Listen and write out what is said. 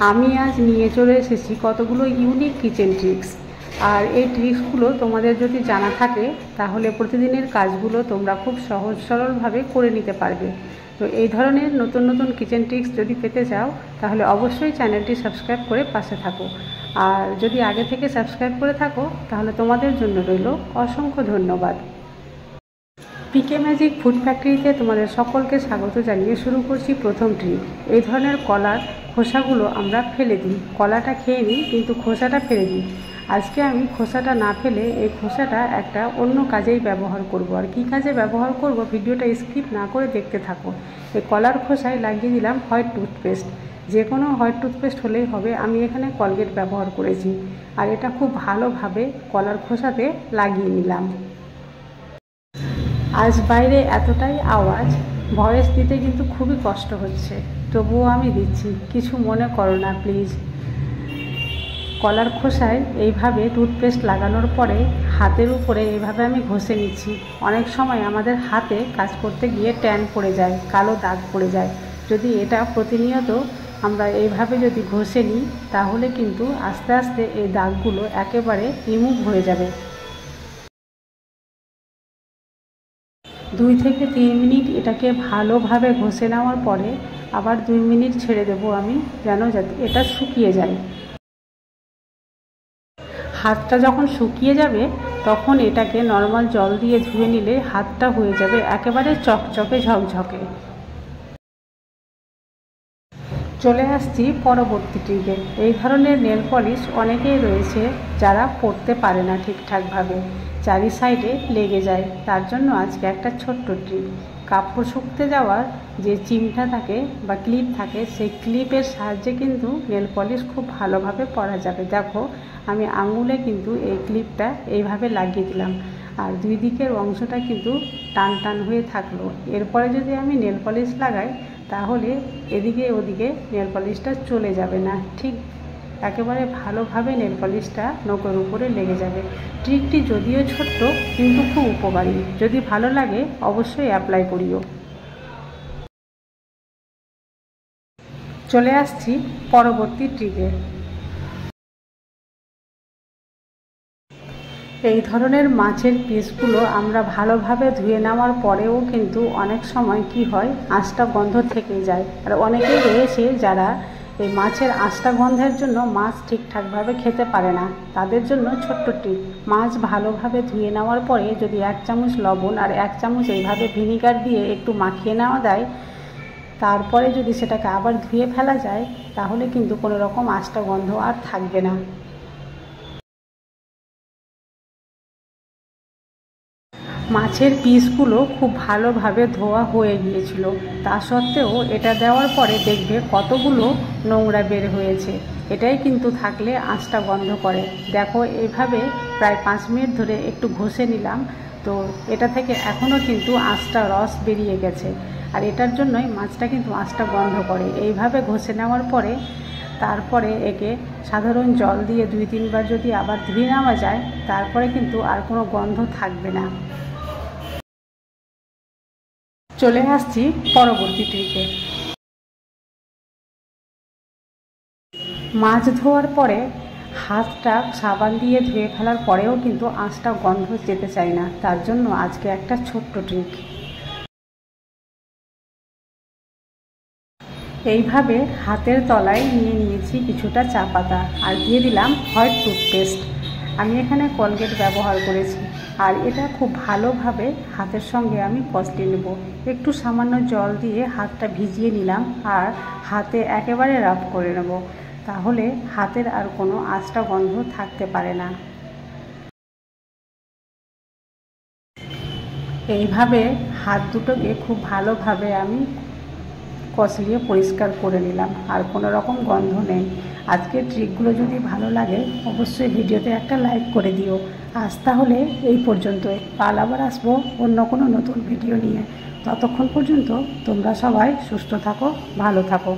আমি আজ নিয়ে চলে এসেছি কতগুলো ইউনিক কিচেন ট্রিক্স। আর এই ট্রিক্সগুলো তোমাদের যদি জানা থাকে তাহলে প্রতিদিনের কাজগুলো তোমরা খুব সহজ সরলভাবে করে নিতে পারবে। তো এই ধরনের নতুন নতুন কিচেন ট্রিক্স যদি পেতে চাও তাহলে অবশ্যই চ্যানেলটি সাবস্ক্রাইব করে পাশে থাকো। আর যদি আগে থেকে সাবস্ক্রাইব করে থাকো তাহলে তোমাদের জন্য রইল অসংখ্য ধন্যবাদ। পিকে ম্যাজিক ফুড ফ্যাক্টরিতে তোমাদের সকলকে স্বাগত জানিয়ে শুরু করছি প্রথম ট্রিক। এই ধরনের কলার খোসাগুলো আমরা ফেলে দিই, কলাটা খেয়ে নিই কিন্তু খোসাটা ফেলে দিই। আজকে আমি খোসাটা না ফেলে এই খোসাটা একটা অন্য কাজেই ব্যবহার করব। আর কী কাজে ব্যবহার করব ভিডিওটা স্কিপ না করে দেখতে থাকো। এই কলার খোসায় লাগিয়ে দিলাম হোয়াইট টুথপেস্ট, যে কোনো হোয়াইট টুথপেস্ট হলেই হবে। আমি এখানে কলগেট ব্যবহার করেছি আর এটা খুব ভালোভাবে কলার খোসাতে লাগিয়ে নিলাম। আজ বাইরে এতটাই আওয়াজ, ভয়েস দিতে কিন্তু খুবই কষ্ট হচ্ছে, তবুও আমি দিচ্ছি, কিছু মনে করো না প্লিজ। কলার খোসায় এইভাবে টুথপেস্ট লাগানোর পরে হাতের উপরে এইভাবে আমি ঘষে নিচ্ছি। অনেক সময় আমাদের হাতে কাজ করতে গিয়ে ট্যান পড়ে যায়, কালো দাগ পড়ে যায়। যদি এটা প্রতিনিয়ত আমরা এইভাবে যদি ঘষে নিই তাহলে কিন্তু আস্তে আস্তে এই দাগগুলো একেবারে রিমুভ হয়ে যাবে। 2 থেকে 3 মিনিট এটাকে ভালোভাবে ঘষে নেওয়ার পরে আবার 2 মিনিট ছেড়ে দেবো আমি, যাতে এটা শুকিয়ে যায়। হাতটা যখন শুকিয়ে যাবে তখন এটাকে নর্মাল জল দিয়ে ধুয়ে নিলে হাতটা হয়ে যাবে একেবারে চকচকে ঝকঝকে। চলে আসছি পরবর্তী ট্রিকে। এই ধরনের নেল পলিশ অনেকেই রয়েছে যারা পরতে পারে না ঠিকঠাকভাবে, চারি সাইডে লেগে যায়। তার জন্য আজকে একটা ছোট্ট ট্রিক। কাপড় শুকতে যাওয়ার যে চিমটা থাকে বা ক্লিপ থাকে, সেই ক্লিপের সাহায্যে কিন্তু নেল পলিশ খুব ভালোভাবে পরা যাবে। দেখো আমি আঙুলে কিন্তু এই ক্লিপটা এইভাবে লাগিয়ে দিলাম আর 2 দিকের অংশটা কিন্তু টান টান হয়ে থাকলো। এরপরে যদি আমি নেল পলিশ লাগাই তাহলে এদিকে ওদিকে নেল পলিশটা চলে যাবে না, ঠিক একেবারে ভালোভাবে নেল পলিশটা নখের উপরে লেগে যাবে। ট্রিকটি যদিও ছোট্ট কিন্তু খুব উপকারী। যদি ভালো লাগে অবশ্যই অ্যাপ্লাই করিও। চলে আসছি পরবর্তী ট্রিকে। এই ধরনের মাছের পিসগুলো আমরা ভালোভাবে ধুয়ে নেওয়ার পরেও কিন্তু অনেক সময় কি হয়, আঁশটা গন্ধ থেকে যায়। আর অনেকেই রয়েছে যারা এই মাছের আঁশটা গন্ধের জন্য মাছ ঠিকঠাকভাবে খেতে পারে না। তাদের জন্য ছোট্ট টিপ, মাছ ভালোভাবে ধুয়ে নেওয়ার পরে যদি 1 চামচ লবণ আর 1 চামচ এইভাবে ভিনিগার দিয়ে একটু মাখিয়ে নেওয়া যায়, তারপরে যদি সেটাকে আবার ধুয়ে ফেলা যায় তাহলে কিন্তু কোনো রকম আঁশটা গন্ধ আর থাকবে না। মাছের পিসগুলো খুব ভালোভাবে ধোয়া হয়ে গিয়েছিল, তা সত্ত্বেও এটা দেওয়ার পরে দেখবে কতগুলো নোংরা বের হয়েছে। এটাই কিন্তু থাকলে আঁশটা গন্ধ করে। দেখো এইভাবে প্রায় 5 মিনিট ধরে একটু ঘষে নিলাম, তো এটা থেকে এখনও কিন্তু আঁশটা রস বেরিয়ে গেছে। আর এটার জন্যই মাছটা কিন্তু আঁশটা গন্ধ করে। এইভাবে ঘষে নেওয়ার পরে তারপরে একে সাধারণ জল দিয়ে 2-3 বার যদি আবার ধুয়ে নেওয়া যায় তারপরে কিন্তু আর কোনো গন্ধ থাকবে না। চলে আসছি পরবর্তী ট্রিকে। মাছ ধোয়ার পরে হাতটা সাবান দিয়ে ধুয়ে ফেলার পরেও কিন্তু আঁশটা গন্ধ যেতে চায় না। তার জন্য আজকে একটা ছোট্ট ট্রিক। এইভাবে হাতের তলায় নিয়ে নিয়েছি কিছুটা চা পাতা আর দিয়ে দিলাম হোয়াইট টুথপেস্ট। আমি এখানে কলগেট ব্যবহার করেছি আর এটা খুব ভালোভাবে হাতের সঙ্গে আমি কষলে নেব। একটু সামান্য জল দিয়ে হাতটা ভিজিয়ে নিলাম আর হাতে একেবারে রাব করে নেব, তাহলে হাতের আর কোনো আঁশটা গন্ধ থাকতে পারে না। এইভাবে হাত দুটোকে খুব ভালোভাবে আমি কষলিয়ে পরিষ্কার করে নিলাম আর কোনো রকম গন্ধ নেই। আজকের ট্রিকগুলো যদি ভালো লাগে অবশ্যই ভিডিওতে একটা লাইক করে দিও। আজ তাহলে এই পর্যন্তই, কাল আবার আসবো অন্য কোনো নতুন ভিডিও নিয়ে। ততক্ষণ পর্যন্ত তোমরা সবাই সুস্থ থাকো, ভালো থাকো।